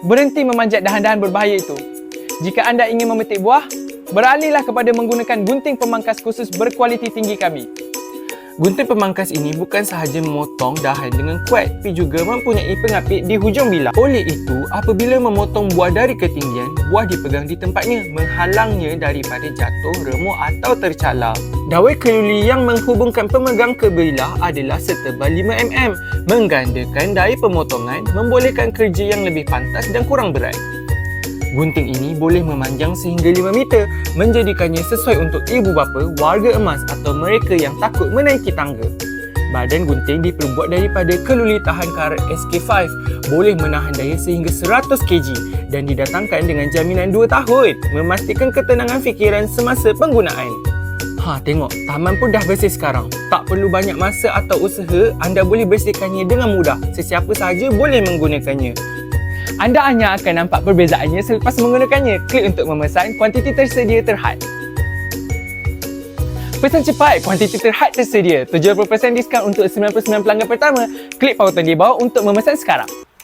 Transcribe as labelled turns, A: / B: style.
A: Berhenti memanjat dahan-dahan berbahaya itu. Jika anda ingin memetik buah, beralihlah kepada menggunakan gunting pemangkas khusus berkualiti tinggi kami.
B: Gunting pemangkas ini bukan sahaja memotong dahan dengan kuat, tapi juga mempunyai pengapit di hujung bilah. Oleh itu, apabila memotong buah dari ketinggian, buah dipegang di tempatnya, menghalangnya daripada jatuh, remuk atau tercalar. Dawai keluli yang menghubungkan pemegang ke bilah adalah setebal 5 mm, menggandakan daya pemotongan, membolehkan kerja yang lebih pantas dan kurang berat. Gunting ini boleh memanjang sehingga 5 meter, menjadikannya sesuai untuk ibu bapa, warga emas atau mereka yang takut menaiki tangga. Badan gunting diperbuat daripada keluli tahan karat SK5, boleh menahan daya sehingga 100 kg dan didatangkan dengan jaminan 2 tahun, memastikan ketenangan fikiran semasa penggunaan. Tengok, taman pun dah bersih sekarang. Tak perlu banyak masa atau usaha, anda boleh bersihkannya dengan mudah. Sesiapa sahaja boleh menggunakannya.
A: Anda hanya akan nampak perbezaannya selepas menggunakannya. Klik untuk memesan, kuantiti tersedia terhad. Pesan cepat, kuantiti terhad tersedia. 70% diskaun untuk 99 pelanggan pertama. Klik pautan di bawah untuk memesan sekarang.